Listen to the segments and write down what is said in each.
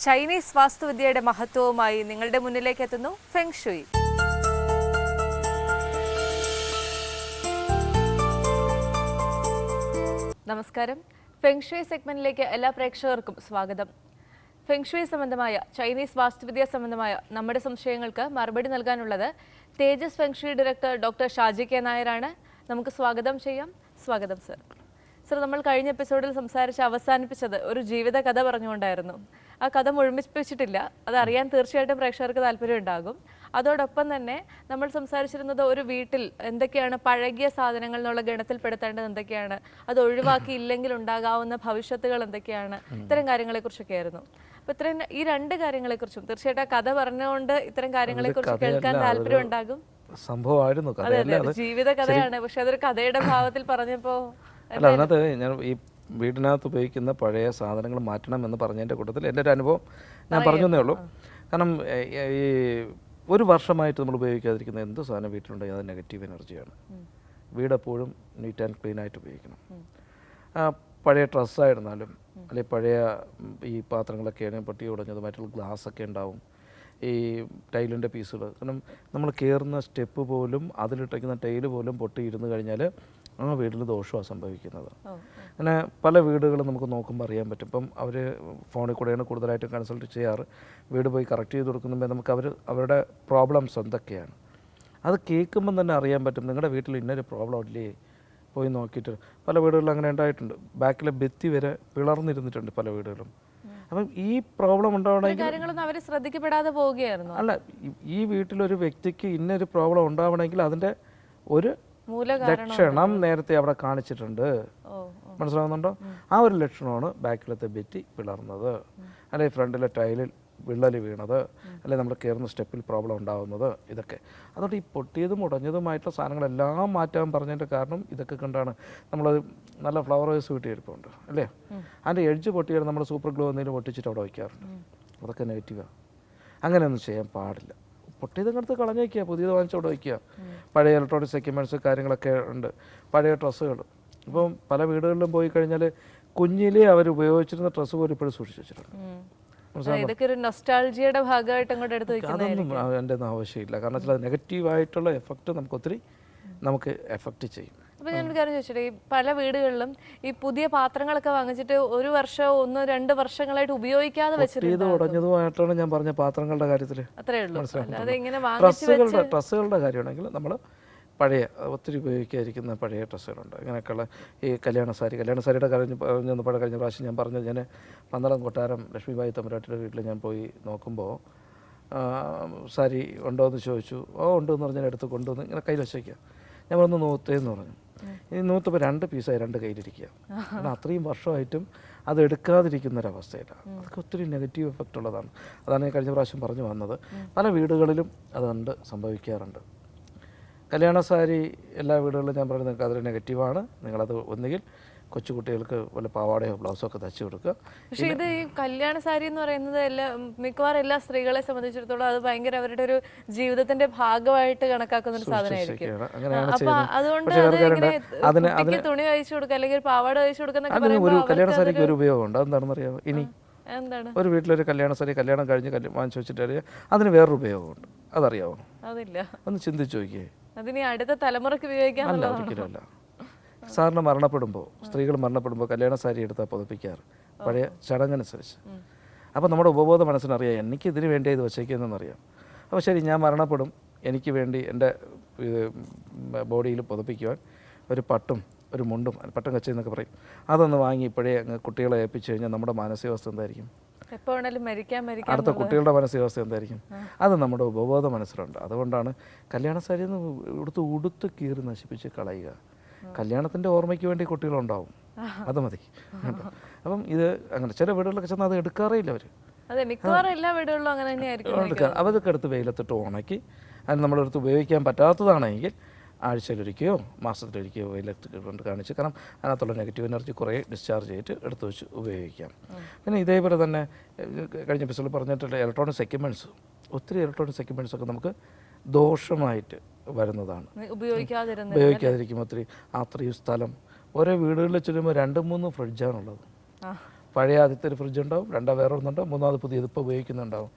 Chinese വാസ്തുവിദ്യയുടെ മഹത്വവുമായി നിങ്ങളുടെ മുന്നിലേക്ക് എത്തുന്നു ഫെങ് ഷുയി. നമസ്കാരം. ഫെങ് ഷുയി സെഗ്മെന്റിലേക്ക് എല്ലാ പ്രേക്ഷകർക്കും സ്വാഗതം. ഫെങ് ഷുയി സംബന്ധമായ ചൈനീസ് വാസ്തുവിദ്യ സംബന്ധമായ നമ്മുടെ സംശയങ്ങൾക്ക് മറുപടി നൽകാനുള്ളത് Thejas feng shui director doctor Shaji K നായരാണ്. നമുക്ക് സ്വാഗതം ചെയ്യാം. സ്വാഗതം സർ. സർ, നമ്മൾ കഴിഞ്ഞ എപ്പിസോഡിൽ അവസാനിപ്പിച്ചത് ഒരു ജീവിത കഥ പറഞ്ഞുകൊണ്ടായിരുന്നു. ആ കഥ മുഴുമിപ്പിച്ചിട്ടില്ല. അതറിയാൻ തീർച്ചയായിട്ടും പ്രേക്ഷകർക്ക് താല്പര്യം ഉണ്ടാകും. അതോടൊപ്പം തന്നെ നമ്മൾ സംസാരിച്ചിരുന്നത് ഒരു വീട്ടിൽ എന്തൊക്കെയാണ് പഴകിയ സാധനങ്ങൾ എന്നുള്ള ഗണത്തിൽപ്പെടുത്തേണ്ടത് എന്തൊക്കെയാണ്, അത് ഒഴിവാക്കിയില്ലെങ്കിൽ ഉണ്ടാകാവുന്ന ഭവിഷ്യത്തുകൾ എന്തൊക്കെയാണ്, ഇത്തരം കാര്യങ്ങളെക്കുറിച്ചൊക്കെ ആയിരുന്നു. അപ്പോൾ ഇത്രയും ഈ രണ്ട് കാര്യങ്ങളെക്കുറിച്ചും തീർച്ചയായിട്ടും ആ കഥ പറഞ്ഞുകൊണ്ട് ഇത്തരം കാര്യങ്ങളെക്കുറിച്ച് കേൾക്കാൻ താല്പര്യം ഉണ്ടാകും. സംഭവമായിരുന്നു, ജീവിത കഥയാണ്. പക്ഷെ അതൊരു കഥയുടെ ഭാവത്തിൽ പറഞ്ഞപ്പോൾ അല്ല, അതിനകത്ത് ഞാൻ ഈ വീടിനകത്ത് ഉപയോഗിക്കുന്ന പഴയ സാധനങ്ങൾ മാറ്റണം എന്ന് പറഞ്ഞതിൻ്റെ കൂട്ടത്തിൽ എൻ്റെ ഒരു അനുഭവം ഞാൻ പറഞ്ഞതേ ഉള്ളൂ. കാരണം ഈ ഒരു വർഷമായിട്ട് നമ്മൾ ഉപയോഗിക്കാതിരിക്കുന്ന എന്ത് സാധനം വീട്ടിലുണ്ടെങ്കിൽ അത് നെഗറ്റീവ് എനർജിയാണ്. വീടെപ്പോഴും നീറ്റ് ആൻഡ് ക്ലീൻ ആയിട്ട് ഉപയോഗിക്കണം. പഴയ ഡ്രസ്സായിരുന്നാലും അല്ലെങ്കിൽ പഴയ ഈ പാത്രങ്ങളൊക്കെയാണ് പൊട്ടി ഉടഞ്ഞതുമായിട്ടുള്ള ഗ്ലാസ്സൊക്കെ ഉണ്ടാവും, ഈ ടൈലിൻ്റെ പീസുകൾ. കാരണം നമ്മൾ കയറുന്ന സ്റ്റെപ്പ് പോലും അതിലിട്ടിരിക്കുന്ന ടൈല് പോലും പൊട്ടിയിരുന്നു കഴിഞ്ഞാൽ ആ വീട്ടിൽ ദോഷമാണ് സംഭവിക്കുന്നത്. അങ്ങനെ പല വീടുകളും നമുക്ക് നോക്കുമ്പോൾ അറിയാൻ പറ്റും. ഇപ്പം അവർ ഫോണിൽ കൂടെയാണ് കൂടുതലായിട്ടും കൺസൾട്ട് ചെയ്യാറ്. വീട് പോയി കറക്റ്റ് ചെയ്ത് കൊടുക്കുമ്പോൾ നമുക്ക് അവരുടെ പ്രോബ്ലംസ് എന്തൊക്കെയാണ് അത് കേൾക്കുമ്പം തന്നെ അറിയാൻ പറ്റും. നിങ്ങളുടെ വീട്ടിൽ ഇന്നൊരു പ്രോബ്ലം ഇല്ലേ, പോയി നോക്കിയിട്ട്. പല വീടുകളിലും അങ്ങനെ ഉണ്ടായിട്ടുണ്ട്. ബാക്കിലെ ഭിത്തി വരെ പിളർന്നിരുന്നിട്ടുണ്ട് പല വീടുകളും. അപ്പം ഈ പ്രോബ്ലം ഉണ്ടാവണമെങ്കിൽ ശ്രദ്ധിക്കപ്പെടാതെ പോവുകയായിരുന്നു. അല്ല, ഈ വീട്ടിലൊരു വ്യക്തിക്ക് ഇന്നൊരു പ്രോബ്ലം ഉണ്ടാവണമെങ്കിൽ അതിൻ്റെ ഒരു ലക്ഷണം നേരത്തെ അവിടെ കാണിച്ചിട്ടുണ്ട്. മനസ്സിലാവുന്നുണ്ടോ? ആ ഒരു ലക്ഷണമാണ് ബാക്കിലത്തെ ഭിത്തി പിളർന്നത്, അല്ലെങ്കിൽ ഫ്രണ്ടിലെ ടൈലിൽ വിള്ളൽ വീണത്, അല്ലെങ്കിൽ നമ്മൾ കയറുന്ന സ്റ്റെപ്പിൽ പ്രോബ്ലം ഉണ്ടാകുന്നത്. ഇതൊക്കെ അതുകൊണ്ട് ഈ പൊട്ടിയതും ഉടഞ്ഞതുമായിട്ടുള്ള സാധനങ്ങളെല്ലാം മാറ്റാൻ പറഞ്ഞതിൻ്റെ കാരണം ഇതൊക്കെ കണ്ടാണ്. നമ്മൾ നല്ല ഫ്ലവർ വേസ് വീട്ടിൽ ഇരിപ്പുണ്ട് അല്ലേ, അതിൻ്റെ എഡ്ജ് പൊട്ടിയാൽ നമ്മൾ സൂപ്പർ ഗ്ലൂ എന്തെങ്കിലും ഒട്ടിച്ചിട്ട് അവിടെ വയ്ക്കാറുണ്ട്. അതൊക്കെ നെഗറ്റീവാണ്. അങ്ങനെയൊന്നും ചെയ്യാൻ പാടില്ല. പൊട്ടിയതങ്ങടുത്ത് കളഞ്ഞേക്കുക, പുതിയത് വാങ്ങിച്ചവിടെ വയ്ക്കുക. പഴയ ഇലക്ട്രോണിക്സ് എക്യുപ്മെൻറ്റ്സ് കാര്യങ്ങളൊക്കെ ഉണ്ട്, പഴയ ഡ്രസ്സുകൾ. ഇപ്പം പല വീടുകളിലും പോയി കഴിഞ്ഞാൽ കുഞ്ഞിലേ അവർ ഉപയോഗിച്ചിരുന്ന ഡ്രസ്സ് പോലും ഇപ്പോഴും സൂക്ഷിച്ച് വെച്ചിട്ടുണ്ട്. അതൊന്നും എൻ്റെ ആവശ്യമില്ല. കാരണം വെച്ചാൽ നെഗറ്റീവായിട്ടുള്ള എഫക്റ്റ് നമുക്ക് എഫക്റ്റ് ചെയ്യും. അപ്പോൾ ഞാനൊരു കാര്യം ചോദിച്ചിട്ട്, ഈ പല വീടുകളിലും ഈ പുതിയ പാത്രങ്ങളൊക്കെ വാങ്ങിച്ചിട്ട് ഒരു വർഷമോ 1-2 വർഷങ്ങളായിട്ട് ഉപയോഗിക്കാതെ വെച്ചിട്ടുണ്ട്. ഉടഞ്ഞതുമായിട്ടാണ് ഞാൻ പറഞ്ഞ പാത്രങ്ങളുടെ കാര്യത്തിൽ. അത്രേ ഉള്ളൂ. ഡ്രസ്സുകളുടെ കാര്യമാണെങ്കിൽ നമ്മൾ പഴയ ഒത്തിരി ഉപയോഗിക്കാതിരിക്കുന്ന പഴയ ഡ്രസ്സുകളുണ്ട്. ഇങ്ങനെയൊക്കെയുള്ള ഈ കല്യാണ സാരിയുടെ കാര്യം കഴിഞ്ഞ പ്രാവശ്യം ഞാൻ പറഞ്ഞത്, ഞാൻ പന്തളം കൊട്ടാരം ലക്ഷ്മിബായി തമ്പുരാട്ടിയുടെ വീട്ടിൽ ഞാൻ പോയി നോക്കുമ്പോൾ സാരി ഉണ്ടോ എന്ന് ചോദിച്ചു. ഉണ്ടെന്ന് പറഞ്ഞാൽ എടുത്ത് കൊണ്ടുവന്ന് ഇങ്ങനെ കയ്യിൽ വെച്ചേക്കുക. ഞാൻ പറഞ്ഞു നൂത്തേന്ന് പറഞ്ഞു. ഈ നൂത്തപ്പോൾ 2 പീസായി 2 കയ്യിലിരിക്കുക. കാരണം അത്രയും വർഷമായിട്ടും അത് എടുക്കാതിരിക്കുന്നൊരവസ്ഥയിലാണ്. അതൊക്കെ ഒത്തിരി നെഗറ്റീവ് എഫക്റ്റ് ഉള്ളതാണ്. അതാണ് ഞാൻ കഴിഞ്ഞ പ്രാവശ്യം പറഞ്ഞു വന്നത്. പല വീടുകളിലും അതുകൊണ്ട് സംഭവിക്കാറുണ്ട്. കല്യാണ സാരി എല്ലാ വീടുകളിലും ഞാൻ പറയുന്നത് നിങ്ങൾക്ക് അതൊരു നെഗറ്റീവാണ്. നിങ്ങളത് ഒന്നുകിൽ കൊച്ചുകുട്ടികൾക്ക് വല്ല പാവാടയോ ബ്ലൗസോ ഒക്കെ തച്ച് കൊടുക്കുക. പക്ഷേ ഇത് ഈ കല്യാണ സാരി എന്ന് പറയുന്നത് മിക്കവാറും എല്ലാ സ്ത്രീകളെ സംബന്ധിച്ചിടത്തോളം അത് ഭയങ്കര അവരുടെ ഒരു ജീവിതത്തിന്റെ ഭാഗമായിട്ട് കണക്കാക്കുന്ന ഒരു സാധനമായിരിക്കും. അതുകൊണ്ട് തുണി അയച്ചു കൊടുക്കുക അല്ലെങ്കിൽ പാവാട അയച്ചു കൊടുക്കുന്ന കല്യാണ സാരിക്ക് ഒരു ഉപയോഗമുണ്ട്. അതെന്താണെന്ന് അറിയാമോ? ഇനി ഒരു വീട്ടിലൊരു കല്യാണ സാരി കല്യാണം കഴിഞ്ഞ് വാങ്ങിച്ചു വെച്ചിട്ട് അതിന് വേറൊരു ഉപയോഗമുണ്ട്. അതറിയാമോ? അതില്ല. ഒന്ന് ചിന്തിച്ചു നോക്കിയേ. അതിന് അടുത്ത തലമുറക്ക് ഉപയോഗിക്കാൻ ഒരിക്കലുമല്ല. സാറിന് സ്ത്രീകൾ മരണപ്പെടുമ്പോൾ കല്യാണ സാരി എടുത്താൽ പുതപ്പിക്കാറ് പഴയ ചടങ്ങനുസരിച്ച്. അപ്പോൾ നമ്മുടെ ഉപബോധ മനസ്സിനറിയാം എനിക്ക് ഇതിന് വേണ്ടി ഇത് വച്ചേക്കുന്നതെന്നറിയാം. അപ്പോൾ ശരി, ഞാൻ മരണപ്പെടും, എനിക്ക് വേണ്ടി എൻ്റെ ബോഡിയിൽ പുതപ്പിക്കുവാൻ ഒരു പട്ടും ഒരു മുണ്ടും, പട്ടും കച്ച എന്നൊക്കെ പറയും, അതൊന്ന് വാങ്ങി ഇപ്പോഴേ അങ്ങ് കുട്ടികളെ ഏൽപ്പിച്ചു കഴിഞ്ഞാൽ നമ്മുടെ മാനസികാവസ്ഥ എന്തായിരിക്കും? അടുത്ത കുട്ടികളുടെ മാനസികാവസ്ഥ എന്തായിരിക്കും? അത് നമ്മുടെ ഉപബോധ മനസ്സിലുണ്ട്. അതുകൊണ്ടാണ് കല്യാണ സാരി ഉടുത്ത് കീറി നശിപ്പിച്ച് കളയുക. കല്യാണത്തിൻ്റെ ഓർമ്മയ്ക്ക് വേണ്ടി കുട്ടികളുണ്ടാവും, അത് മതി. അപ്പം ഇത് അങ്ങനെ ചില വീടുകളിലൊക്കെ ചെന്നാൽ അത് എടുക്കാറേ ഇല്ല അവർ. അതൊക്കെ എടുത്ത് വെയിലത്തിട്ട് ഉണക്കി അത് നമ്മളെടുത്ത് ഉപയോഗിക്കാൻ പറ്റാത്തതാണെങ്കിൽ ആഴ്ചയിലൊരിക്കയോ മാസത്തിലൊരിക്കയോ വെയിലത്ത് കൊണ്ട് കാണിച്ച്, കാരണം അതിനകത്തുള്ള നെഗറ്റീവ് എനർജി കുറേ ഡിസ്ചാർജ് ചെയ്തിട്ട് എടുത്ത് വെച്ച് ഉപയോഗിക്കാം. പിന്നെ ഇതേപോലെ തന്നെ കഴിഞ്ഞ എപ്പിസോഡിൽ പറഞ്ഞിട്ടുള്ള ഇലക്ട്രോണിക്സ് എക്യുപ്മെൻറ്റ്സ് ഒക്കെ നമുക്ക് ദോഷമായിട്ട് വരുന്നതാണ്. ഉപയോഗിക്കാതിരിക്കും. അത്രയും സ്ഥലം ഓരോ വീടുകളിൽ ചെല്ലുമ്പോൾ 2-3 ഫ്രിഡ്ജാണുള്ളത്. പഴയ ആദ്യത്തെ ഒരു ഫ്രിഡ്ജ് ഉണ്ടാവും, രണ്ടാം വേറെ ഒന്നുണ്ടാവും, മൂന്നാമത് പുതിയത് ഇപ്പോൾ ഉപയോഗിക്കുന്നുണ്ടാവും.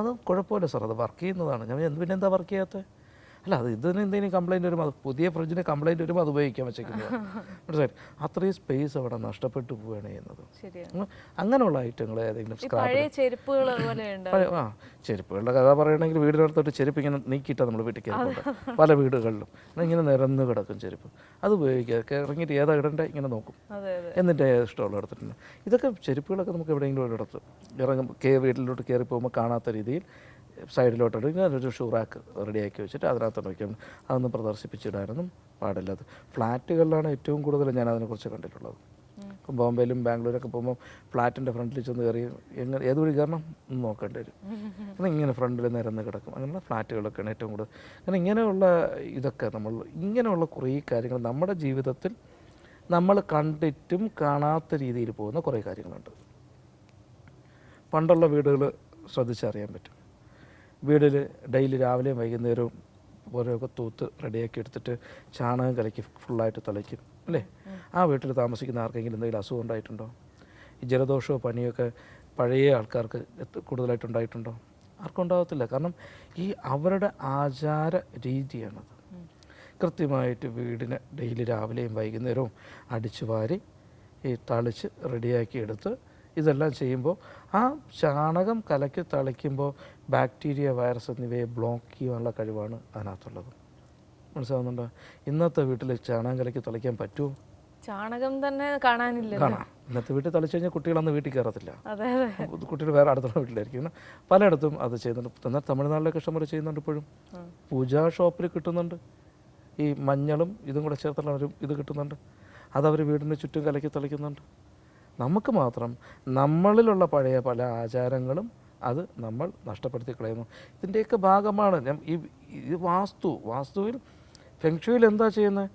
അത് കുഴപ്പമില്ല സാർ, അത് വർക്ക് ചെയ്യുന്നതാണ്. ഞാൻ പിന്നെ എന്താ വർക്ക് ചെയ്യാത്തത്? അല്ല, അത് ഇതിന് എന്തെങ്കിലും കംപ്ലയിൻറ്റ് വരുമ്പോൾ, അത് പുതിയ ഫ്രിഡ്ജിന് കംപ്ലയിൻറ്റ് വരുമ്പോൾ അത് ഉപയോഗിക്കാൻ വെച്ചേക്കുന്നതാണ്. മനസ്സിലായി? അത്രയും സ്പേസ് അവിടെ നഷ്ടപ്പെട്ടു പോവുകയാണ് ചെയ്യുന്നത്. അങ്ങനെയുള്ള ഐറ്റങ്ങൾ ഏതെങ്കിലും ചെരുപ്പുകളുടെ കഥ പറയണമെങ്കിൽ വീടിനടുത്തോട്ട് ചെരുപ്പ് ഇങ്ങനെ നീക്കിയിട്ടാണ് നമ്മൾ വീട്ടിൽ കയറുന്നത്. പല വീടുകളിലും ഇങ്ങനെ നിരന്ന് കിടക്കും ചെരുപ്പ്. അത് ഉപയോഗിക്കുക, ഇറങ്ങിയിട്ട് ഏതാ ഇടേണ്ടത് ഇങ്ങനെ നോക്കും, എന്നിട്ട് ഇഷ്ടമുള്ള എടുത്തിട്ടുണ്ട്. ഇതൊക്കെ ചെരുപ്പുകളൊക്കെ നമുക്ക് എവിടെയെങ്കിലും ഒരിടത്ത് വീട്ടിലോട്ട് കയറി പോകുമ്പോൾ കാണാത്ത രീതിയിൽ സൈഡിലോട്ട് ഒരു ഷൂ റാക്ക് റെഡിയാക്കി വെച്ചിട്ട് അതിനകത്ത് വയ്ക്കണം. അതൊന്നും പ്രദർശിപ്പിച്ചിടാനൊന്നും പാടില്ല. അത് ഫ്ലാറ്റുകളിലാണ് ഏറ്റവും കൂടുതൽ ഞാൻ അതിനെക്കുറിച്ച് കണ്ടിട്ടുള്ളത്. ഇപ്പം ബോംബെയിലും ബാംഗ്ലൂരൊക്കെ പോകുമ്പോൾ ഫ്ലാറ്റിൻ്റെ ഫ്രണ്ടിൽ ചെന്ന് കയറി ഏത് വഴി കയറണം എന്ന് നോക്കേണ്ടി വരും. കാരണം ഇങ്ങനെ ഫ്രണ്ടിൽ നിരന്ന് കിടക്കും. അങ്ങനെയുള്ള ഫ്ലാറ്റുകളൊക്കെയാണ് ഏറ്റവും കൂടുതൽ. കാരണം ഇങ്ങനെയുള്ള ഇതൊക്കെ ഇങ്ങനെയുള്ള കുറേ കാര്യങ്ങൾ നമ്മുടെ ജീവിതത്തിൽ നമ്മൾ കണ്ടിട്ടും കാണാത്ത രീതിയിൽ പോകുന്ന കുറേ കാര്യങ്ങളുണ്ട്. പണ്ടുള്ള വീടുകൾ ശ്രദ്ധിച്ചറിയാൻ പറ്റും. വീട്ടിൽ ഡെയിലി രാവിലെയും വൈകുന്നേരവും ഓരോക്കെ തൂത്ത് റെഡിയാക്കി എടുത്തിട്ട് ചാണകം കലക്കി ഫുള്ളായിട്ട് തളിക്കും അല്ലേ? ആ വീട്ടിൽ താമസിക്കുന്ന ആർക്കെങ്കിലും എന്തെങ്കിലും അസുഖം ഉണ്ടായിട്ടുണ്ടോ? ഈ ജലദോഷമോ പനിയൊക്കെ പഴയ ആൾക്കാർക്ക് കൂടുതലായിട്ട് ഉണ്ടായിട്ടുണ്ടോ? ആർക്കും ഉണ്ടാകത്തില്ല. കാരണം ഈ അവരുടെ ആചാര രീതിയാണത്. കൃത്യമായിട്ട് വീടിന് ഡെയിലി രാവിലെയും വൈകുന്നേരവും അടിച്ചു വാരി ഈ തളിച്ച് റെഡിയാക്കി എടുത്ത് ഇതെല്ലാം ചെയ്യുമ്പോൾ ആ ചാണകം കലക്കി തളിക്കുമ്പോൾ ബാക്ടീരിയ, വൈറസ് എന്നിവയെ ബ്ലോക്ക് ചെയ്യാനുള്ള കഴിവാണ് അതിനകത്തുള്ളത്. മനസ്സിലാവുന്നുണ്ടോ? ഇന്നത്തെ വീട്ടിൽ ചാണകം കലക്കി തളിക്കാൻ പറ്റുമോ? ചാണകം തന്നെ കാണാനില്ല. കാണാം. ഇന്നത്തെ വീട്ടിൽ തളിച്ചു കഴിഞ്ഞാൽ കുട്ടികളന്ന് വീട്ടിൽ കയറത്തില്ല. കുട്ടികൾ വേറെ അടുത്തുള്ള വീട്ടിലായിരിക്കും. പലയിടത്തും അത് ചെയ്യുന്നുണ്ട്. എന്നാൽ തമിഴ്നാട്ടിലൊക്കെ ഇഷ്ടംപോലെ ചെയ്യുന്നുണ്ട്. ഇപ്പോഴും പൂജാ ഷോപ്പിൽ കിട്ടുന്നുണ്ട്. ഈ മഞ്ഞളും ഇതും കൂടെ ചേർത്തുള്ള ഒരു ഇത് കിട്ടുന്നുണ്ട്. അതവർ വീടിന് ചുറ്റും കലക്കി തളിക്കുന്നുണ്ട്. നമുക്ക് മാത്രം നമ്മളിലുള്ള പഴയ പല ആചാരങ്ങളും അത് നമ്മൾ നഷ്ടപ്പെടുത്തി കളയുന്നു. ഇതിൻ്റെയൊക്കെ ഭാഗമാണ് ഈ വാസ്തുവിൽ ഫെങ്ഷുയിൽ എന്താ ചെയ്യുന്നത്?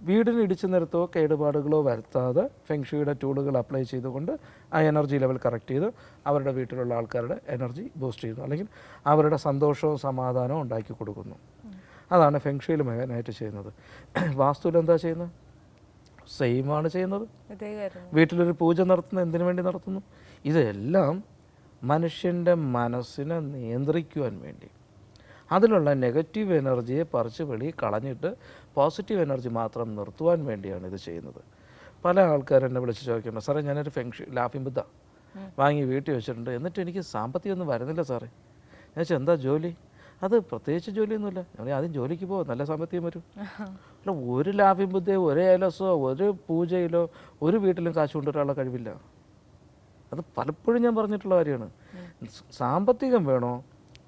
വീടിന് ഇടിച്ചു നിരത്തോ കേടുപാടുകളോ വരുത്താതെ ഫെങ്ഷുയുടെ ടൂളുകൾ അപ്ലൈ ചെയ്തുകൊണ്ട് ആ എനർജി ലെവൽ കറക്റ്റ് ചെയ്ത് അവരുടെ വീട്ടിലുള്ള ആൾക്കാരുടെ എനർജി ബൂസ്റ്റ് ചെയ്യുന്നു, അല്ലെങ്കിൽ അവരുടെ സന്തോഷവും സമാധാനവും ഉണ്ടാക്കി കൊടുക്കുന്നു. അതാണ് ഫെങ്ഷുയിൽ മെയിനായിട്ട് ചെയ്യുന്നത്. വാസ്തുവിൽ എന്താ ചെയ്യുന്നത്? സെയിമാണ് ചെയ്യുന്നത്. വീട്ടിലൊരു പൂജ നടത്തുന്നത് എന്തിനു വേണ്ടി നടത്തുന്നു? ഇതെല്ലാം മനുഷ്യൻ്റെ മനസ്സിനെ നിയന്ത്രിക്കുവാൻ വേണ്ടി, അതിലുള്ള നെഗറ്റീവ് എനർജിയെ പറിച്ച് കളഞ്ഞിട്ട് പോസിറ്റീവ് എനർജി മാത്രം നിർത്തുവാൻ വേണ്ടിയാണ് ഇത് ചെയ്യുന്നത്. പല ആൾക്കാരും എന്നെ വിളിച്ച് ചോദിക്കുന്നുണ്ട്, സാറേ ഞാനൊരു ലാഫിംഗ് ബുദ്ധ വാങ്ങി വീട്ടിൽ വെച്ചിട്ടുണ്ട്, എന്നിട്ട് എനിക്ക് സാമ്പത്തികമൊന്നും വരുന്നില്ല സാറേ. ഞാൻ വെച്ചാൽ എന്താ ജോലി? അത് പ്രത്യേകിച്ച് ജോലിയൊന്നുമില്ല. ഞാൻ ആദ്യം ജോലിക്ക് പോകും, നല്ല സാമ്പത്തികം വരും. അല്ല, ഒരു ലാഫിംഗ് ബുദ്ധയോ ഒരു ഏലസോ ഒരു പൂജയിലോ ഒരു വീട്ടിലും കാശ് കൊണ്ടുവരാനുള്ള കഴിവില്ല. അത് പലപ്പോഴും ഞാൻ പറഞ്ഞിട്ടുള്ള കാര്യമാണ്. സാമ്പത്തികം വേണോ?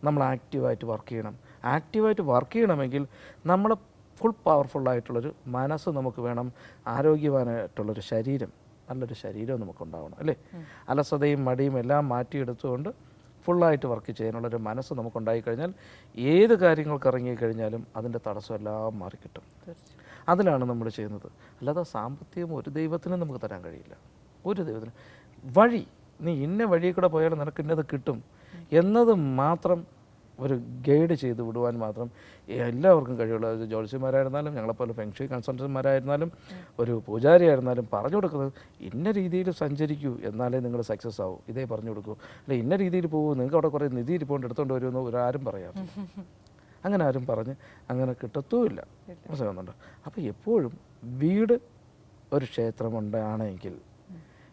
നമ്മൾ ആക്റ്റീവായിട്ട് വർക്ക് ചെയ്യണം. ആക്റ്റീവായിട്ട് വർക്ക് ചെയ്യണമെങ്കിൽ നമ്മൾ ഫുൾ പവർഫുള്ളായിട്ടുള്ളൊരു മനസ്സ് നമുക്ക് വേണം, ആരോഗ്യവാനായിട്ടുള്ളൊരു ശരീരം, നല്ലൊരു ശരീരം നമുക്കുണ്ടാവണം അല്ലേ? അലസതയും മടിയും എല്ലാം മാറ്റിയെടുത്തുകൊണ്ട് ഫുള്ളായിട്ട് വർക്ക് ചെയ്യാനുള്ളൊരു മനസ്സ് നമുക്കുണ്ടായിക്കഴിഞ്ഞാൽ ഏത് കാര്യങ്ങൾക്ക് ഇറങ്ങിക്കഴിഞ്ഞാലും അതിൻ്റെ തടസ്സമെല്ലാം മാറിക്കിട്ടും. അതിലാണ് നമ്മൾ ചെയ്യുന്നത്. അല്ലാതെ സാമ്പത്തികം ഒരു ദൈവത്തിനും നമുക്ക് തരാൻ കഴിയില്ല. ഒരു ദൈവത്തിനും വഴി, നീ ഇന്ന വഴിയിൽ കൂടെ പോയാൽ നിനക്ക് ഇന്നത് കിട്ടും എന്നത് മാത്രം ഒരു ഗൈഡ് ചെയ്ത് വിടുവാൻ മാത്രം എല്ലാവർക്കും കഴിയുള്ളൂ. അത് ജ്യോത്സ്യന്മാരായിരുന്നാലും ഞങ്ങളെപ്പോലെ ഫെങ്ഷി കൺസൾട്ടന്റ്മാരായിരുന്നാലും ഒരു പൂജാരി ആയിരുന്നാലും പറഞ്ഞു കൊടുക്കുന്നത് ഇന്ന രീതിയിൽ സഞ്ചരിക്കൂ എന്നാലേ നിങ്ങൾ സക്സസ് ആവും. ഇതേ പറഞ്ഞു കൊടുക്കൂ. അല്ല ഇന്ന രീതിയിൽ പോകൂ, നിങ്ങൾക്ക് അവിടെ കുറേ നിധി ഇരിപ്പോണ്ട് എടുത്തുകൊണ്ട് വരുമെന്ന് ഒരാരും പറയാറില്ല. അങ്ങനെ ആരും പറഞ്ഞ് അങ്ങനെ കിട്ടത്തുമില്ല. മനസ്സിലാകുന്നുണ്ടോ? അപ്പോൾ എപ്പോഴും വീട് ഒരു ക്ഷേത്രമുണ്ടാണെങ്കിൽ,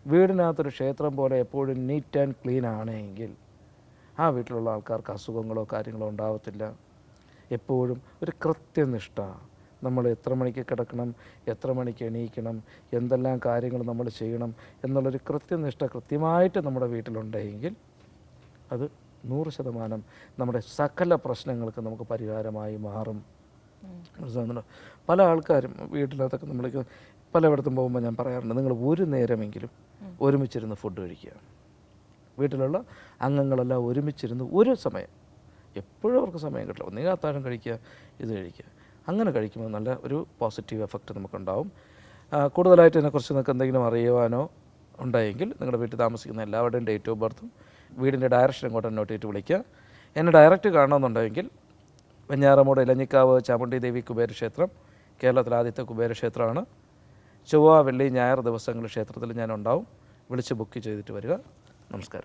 വീടിനകത്തൊരു ക്ഷേത്രം പോലെ എപ്പോഴും നീറ്റ് ആൻഡ് ക്ലീൻ ആണെങ്കിൽ ആ വീട്ടിലുള്ള ആൾക്കാർക്ക് അസുഖങ്ങളോ കാര്യങ്ങളോ ഉണ്ടാവത്തില്ല. എപ്പോഴും ഒരു കൃത്യനിഷ്ഠ, നമ്മൾ എത്ര മണിക്ക് കിടക്കണം, എത്ര മണിക്ക് എണീക്കണം, എന്തെല്ലാം കാര്യങ്ങൾ നമ്മൾ ചെയ്യണം എന്നുള്ളൊരു കൃത്യനിഷ്ഠ കൃത്യമായിട്ട് നമ്മുടെ വീട്ടിലുണ്ടെങ്കിൽ അത് 100% നമ്മുടെ സകല പ്രശ്നങ്ങൾക്ക് നമുക്ക് പരിഹാരമായി മാറും. മനസ്സിലാകുന്നുണ്ടോ? പല ആൾക്കാരും വീട്ടിനകത്തൊക്കെ നമ്മൾ പലയിടത്തും പോകുമ്പോൾ ഞാൻ പറയാറുണ്ട്, നിങ്ങൾ ഒരു നേരമെങ്കിലും ഒരുമിച്ചിരുന്ന് ഫുഡ് കഴിക്കുക. വീട്ടിലുള്ള അംഗങ്ങളെല്ലാം ഒരുമിച്ചിരുന്ന് ഒരു സമയം, എപ്പോഴും അവർക്ക് സമയം കിട്ടില്ല, ഒന്നുകിൽ അത്താഴം കഴിക്കുക, ഇത് കഴിക്കുക. അങ്ങനെ കഴിക്കുമ്പോൾ നല്ല ഒരു പോസിറ്റീവ് എഫക്റ്റ് നമുക്കുണ്ടാവും. കൂടുതലായിട്ട് ഇതിനെക്കുറിച്ച് നിങ്ങൾക്ക് എന്തെങ്കിലും അറിയുവാനോ ഉണ്ടായെങ്കിൽ നിങ്ങളുടെ വീട്ടിൽ താമസിക്കുന്ന എല്ലാവരുടെയും ഡേറ്റ് ഓഫ് ബർത്തും വീടിൻ്റെ ഡയറക്ഷൻ ഇങ്ങോട്ട് നോട്ട് ചെയ്തിട്ട് വിളിക്കുക. എന്നെ ഡയറക്റ്റ് കാണണമെന്നുണ്ടെങ്കിൽ വെഞ്ഞാറമൂട് ഇലഞ്ഞിക്കാവ് ചാമുണ്ഡി ദേവി കുബേരക്ഷേത്രം കേരളത്തിലെ ആദ്യത്തെ കുബേരക്ഷേത്രമാണ്. ചൊവ്വ, വെള്ളി, ഞായർ ദിവസങ്ങളിൽ ക്ഷേത്രത്തിൽ ഞാൻ ഉണ്ടാവും. വിളിച്ച് ബുക്ക് ചെയ്തിട്ട് വരിക. നമസ്കാരം.